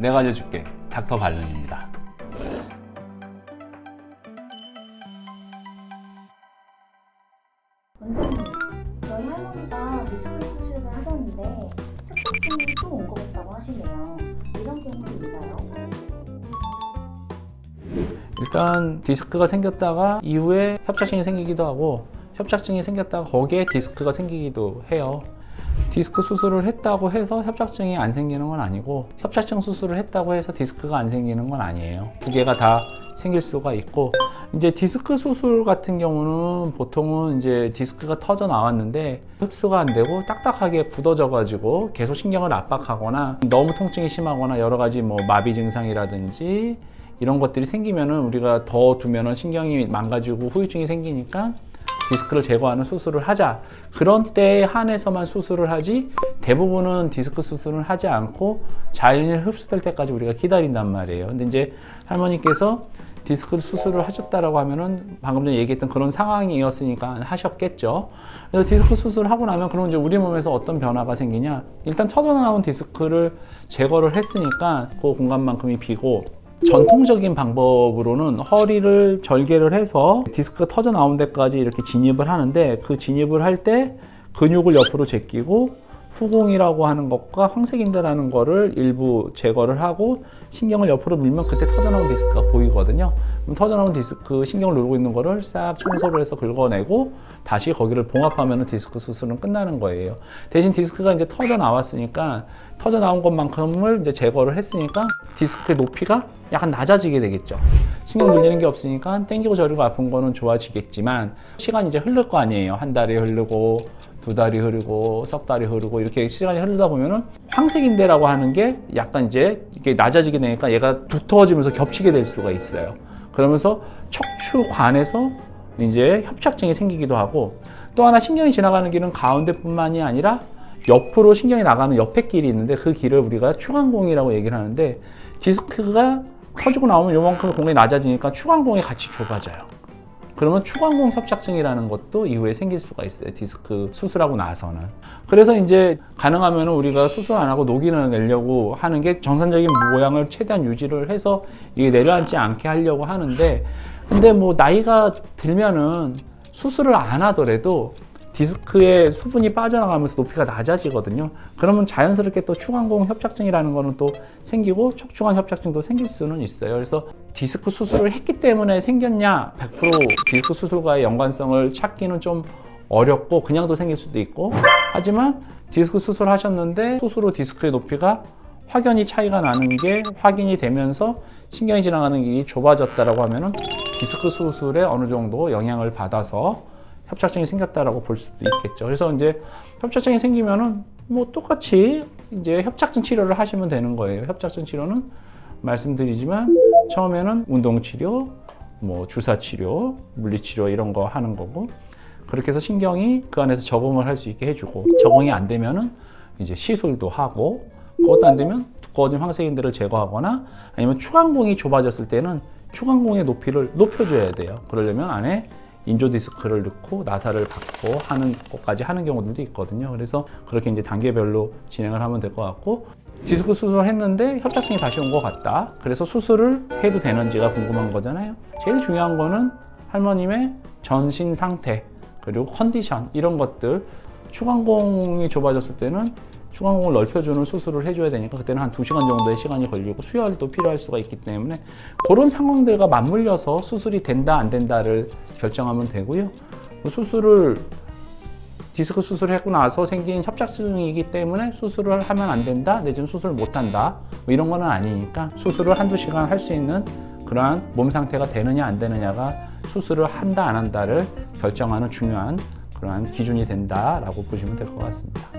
내가 알려줄게. 닥터 발론입니다. 원장님, 저희 할머니가 디스크 수술을 하셨는데 협착증이 또 온 것 같다고 하시네요. 이런 경우도 있나요? 일단 디스크가 생겼다가 이후에 협착증이 생기기도 하고, 협착증이 생겼다가 거기에 디스크가 생기기도 해요. 디스크 수술을 했다고 해서 협착증이 안 생기는 건 아니고, 협착증 수술을 했다고 해서 디스크가 안 생기는 건 아니에요. 두 개가 다 생길 수가 있고, 이제 디스크 수술 같은 경우는 보통은 이제 디스크가 터져 나왔는데 흡수가 안 되고 딱딱하게 굳어져 가지고 계속 신경을 압박하거나 너무 통증이 심하거나 여러 가지 뭐 마비 증상이라든지 이런 것들이 생기면은 우리가 더 두면은 신경이 망가지고 후유증이 생기니까 디스크를 제거하는 수술을 하자. 그런 때에 한해서만 수술을 하지, 대부분은 디스크 수술은 하지 않고 자연히 흡수될 때까지 우리가 기다린단 말이에요. 근데 이제 할머니께서 디스크 수술을 하셨다라고 하면은 방금 전에 얘기했던 그런 상황이었으니까 하셨겠죠. 그래서 디스크 수술을 하고 나면 그럼 이제 우리 몸에서 어떤 변화가 생기냐? 일단 터져나온 디스크를 제거를 했으니까 그 공간만큼이 비고, 전통적인 방법으로는 허리를 절개를 해서 디스크가 터져 나온 데까지 이렇게 진입을 하는데, 그 진입을 할 때 근육을 옆으로 제끼고 후공이라고 하는 것과 황색인대라는 거를 일부 제거를 하고 신경을 옆으로 밀면 그때 터져나온 디스크가 보이거든요. 그럼 터져나온 디스크, 신경을 누르고 있는 거를 싹 청소를 해서 긁어내고 다시 거기를 봉합하면 디스크 수술은 끝나는 거예요. 대신 디스크가 이제 터져 나왔으니까, 터져 나온 것만큼을 이제 제거를 했으니까 디스크의 높이가 약간 낮아지게 되겠죠. 신경 눌리는 게 없으니까 땡기고 저리고 아픈 거는 좋아지겠지만 시간이 이제 흐를 거 아니에요. 한 달이 흐르고 두 달이 흐르고 석 달이 흐르고 이렇게 시간이 흐르다 보면은 황색인대라고 하는 게 약간 이제 이게 낮아지게 되니까 얘가 두터워지면서 겹치게 될 수가 있어요. 그러면서 척추관에서 이제 협착증이 생기기도 하고, 또 하나 신경이 지나가는 길은 가운데뿐만이 아니라 옆으로 신경이 나가는 옆에 길이 있는데 그 길을 우리가 추간공이라고 얘기를 하는데, 디스크가 터지고 나오면 요만큼 공간이 낮아지니까 추간공이 같이 좁아져요. 그러면 추간공 협착증이라는 것도 이후에 생길 수가 있어요. 디스크 수술하고 나서는. 그래서 이제 가능하면 우리가 수술 안 하고 녹이를 내려고 하는 게 정상적인 모양을 최대한 유지를 해서 이게 내려앉지 않게 하려고 하는데, 근데 뭐 나이가 들면은 수술을 안 하더라도 디스크에 수분이 빠져나가면서 높이가 낮아지거든요. 그러면 자연스럽게 또 추간공 협착증이라는 거는 또 생기고 척추관 협착증도 생길 수는 있어요. 그래서 디스크 수술을 했기 때문에 생겼냐, 100% 디스크 수술과의 연관성을 찾기는 좀 어렵고 그냥도 생길 수도 있고, 하지만 디스크 수술 하셨는데 수술 후 디스크의 높이가 확연히 차이가 나는 게 확인이 되면서 신경이 지나가는 길이 좁아졌다라고 하면은 디스크 수술에 어느 정도 영향을 받아서 협착증이 생겼다라고 볼 수도 있겠죠. 그래서 이제 협착증이 생기면은 뭐 똑같이 이제 협착증 치료를 하시면 되는 거예요. 협착증 치료는 말씀드리지만 처음에는 운동치료, 뭐 주사치료, 물리치료 이런 거 하는 거고, 그렇게 해서 신경이 그 안에서 적응을 할 수 있게 해주고, 적응이 안 되면은 이제 시술도 하고, 그것도 안 되면 두꺼워진 황색인대를 제거하거나, 아니면 추간공이 좁아졌을 때는 추간공의 높이를 높여줘야 돼요. 그러려면 안에 인조 디스크를 넣고 나사를 받고 하는 것까지 하는 경우들도 있거든요. 그래서 그렇게 이제 단계별로 진행을 하면 될 것 같고, 디스크 수술을 했는데 협착증이 다시 온 것 같다. 그래서 수술을 해도 되는지가 궁금한 거잖아요. 제일 중요한 거는 할머님의 전신 상태, 그리고 컨디션, 이런 것들. 추간공이 좁아졌을 때는 추간공을 넓혀주는 수술을 해줘야 되니까 그때는 한 2시간 정도의 시간이 걸리고 수혈도 필요할 수가 있기 때문에 그런 상황들과 맞물려서 수술이 된다 안 된다를 결정하면 되고요. 디스크 수술을 하고 나서 생긴 협착증이기 때문에 수술을 하면 안 된다, 내지는 수술을 못 한다, 뭐 이런 거는 아니니까 수술을 한두 시간 할 수 있는 그러한 몸 상태가 되느냐 안 되느냐가 수술을 한다 안 한다를 결정하는 중요한 그러한 기준이 된다라고 보시면 될 것 같습니다.